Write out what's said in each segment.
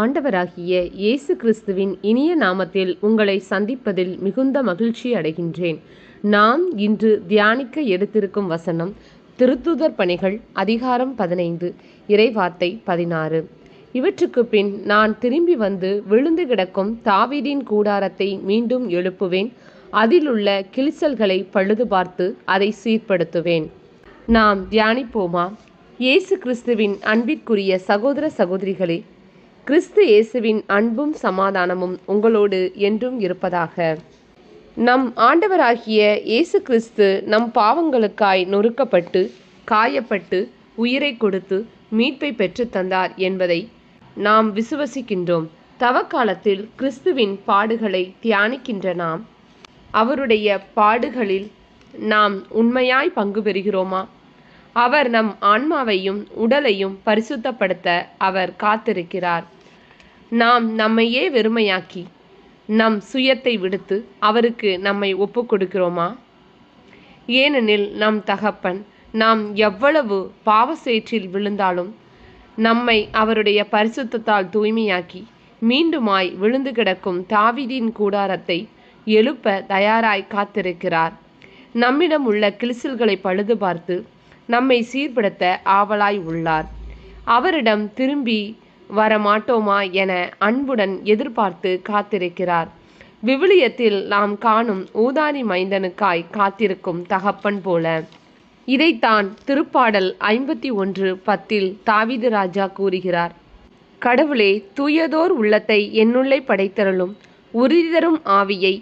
ஆண்டவராகிய இயேசு கிறிஸ்துவின் இனிய நாமத்தில் உங்களை சந்திப்பதில் மிகுந்த மகிழ்ச்சி அடைகின்றேன். நாம் இன்று தியானிக்க எடுத்திருக்கும் வசனம் திருத்தூதர் பணிகள் அதிகாரம் 15 இறைவார்த்தை 16. இவற்றுக்கு பின் நான் திரும்பி வந்து விழுந்து கிடக்கும் தாவீதின் கூடாரத்தை மீண்டும் எழுப்புவேன், அதிலுள்ள கிழிசல்களை பழுது பார்த்து அதை சீர்படுத்துவேன். நாம் தியானிப்போமா? இயேசு கிறிஸ்துவின் அன்பிற்குரிய சகோதர சகோதரிகளே, கிறிஸ்து இயேசுவின் அன்பும் சமாதானமும் உங்களோடு என்றும் இருப்பதாக. நம் ஆண்டவராகிய இயேசு கிறிஸ்து நம் பாவங்களுக்காய் நொறுக்கப்பட்டு காயப்பட்டு உயிரை கொடுத்து மீட்பை பெற்று தந்தார் என்பதை நாம் விசுவசிக்கின்றோம். தவக்காலத்தில் கிறிஸ்துவின் பாடுகளை தியானிக்கின்ற நாம் அவருடைய பாடுகளில் நாம் உண்மையாய் பங்கு பெறுகிறோமா? அவர் நம் ஆன்மாவையும் உடலையும் பரிசுத்தப்படுத்த அவர் காத்திருக்கிறார். நாம் நம்மையே வெறுமையாக்கி நம் சுயத்தை விடுத்து அவருக்கு நம்மை ஒப்பு கொடுக்கிறோமா? ஏனெனில் நம் தகப்பன் நாம் எவ்வளவு பாவசேற்றில் விழுந்தாலும் நம்மை அவருடைய பரிசுத்தத்தால் தூய்மையாக்கி மீண்டுமாய் விழுந்து கிடக்கும் தாவீதின் கூடாரத்தை எழுப்ப தயாராய் காத்திருக்கிறார். நம்மிடம் உள்ள கிழிசல்களை பழுது பார்த்து நம்மை சீர்படுத்த ஆவலாய் உள்ளார். அவரிடம் திரும்பி வரமாட்டோமா என அன்புடன் எதிர்பார்த்து காத்திருக்கிறார். விவிலியத்தில் நாம் காணும் ஊதாரி மைந்தனுக்காய் காத்திருக்கும் தகப்பன் போல. இதைத்தான் திருப்பாடல் 51:10 தாவீது ராஜா கூறுகிறார். கடவுளே, தூயதோர் உள்ளத்தை என்னுள்ளே படைத்தருளும், உறுதிதரும் ஆவியை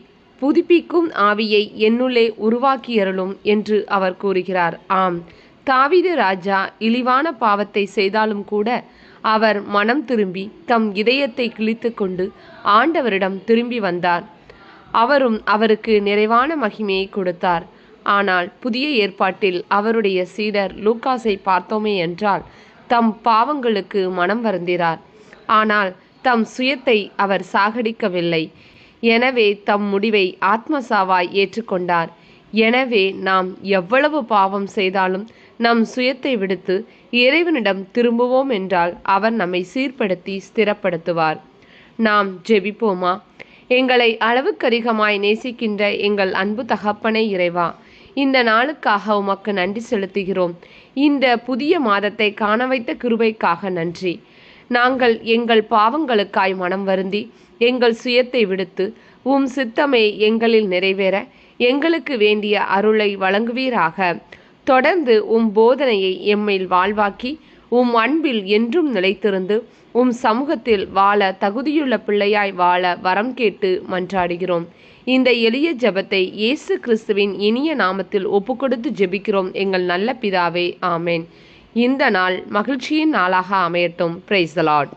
புதுப்பிக்கும் ஆவியை என்னுள்ளே உருவாக்கியருளும் என்று அவர் கூறுகிறார். ஆம், தாவீது ராஜா இழிவான பாவத்தை செய்தாலும் கூட அவர் மனம் திரும்பி தம் இதயத்தை கிழித்து கொண்டு ஆண்டவரிடம் திரும்பி வந்தார். அவரும் அவருக்கு நிறைவான மகிமையை கொடுத்தார். ஆனால் புதிய ஏற்பாட்டில் அவருடைய சீடர் லூக்காஸை பார்த்தோமே என்றால் தம் பாவங்களுக்கு மனம் வருந்தினார். ஆனால் தம் சுயத்தை அவர் சாகடிக்கவில்லை. எனவே தம் முடிவை ஆத்மசாவாய் ஏற்றுக்கொண்டார். எனவே நாம் எவ்வளவு பாவம் செய்தாலும் நம் சுயத்தை விடுத்து இறைவனிடம் திரும்புவோம் என்றால் அவர் நம்மை சீர்படுத்தி ஸ்திரப்படுத்துவார். நாம் ஜெபிப்போமா? எங்களை அளவுக்கதிகமாய் நேசிக்கின்ற எங்கள் அன்பு தகப்பனே இறைவா, இந்த நாளுக்காக உமக்கு நன்றி செலுத்துகிறோம். இந்த புதிய மாதத்தை காண வைத்த கிருபைக்காக நன்றி. நாங்கள் எங்கள் பாவங்களுக்காய் மனம் வருந்தி எங்கள் சுயத்தை விடுத்து உம் சித்தமே எங்களில் நிறைவேற எங்களுக்கு வேண்டிய அருளை வழங்குவீராக. தொடர்ந்து உம் போதனையை எம்மில் வாழ்வாக்கி உம் அன்பில் என்றும் நிலைத்திருந்து உம் சமூகத்தில் வாழ தகுதியுள்ள பிள்ளையாய் வாழ வரம் கேட்டு மன்றாடுகிறோம். இந்த எளிய ஜெபத்தை இயேசு கிறிஸ்துவின் இனிய நாமத்தில் ஒப்புக்கொடுத்து ஜெபிக்கிறோம் எங்கள் நல்ல பிதாவே, ஆமேன். இந்த நாள் மகிழ்ச்சியின் நாளாக அமையட்டும். Praise the Lord.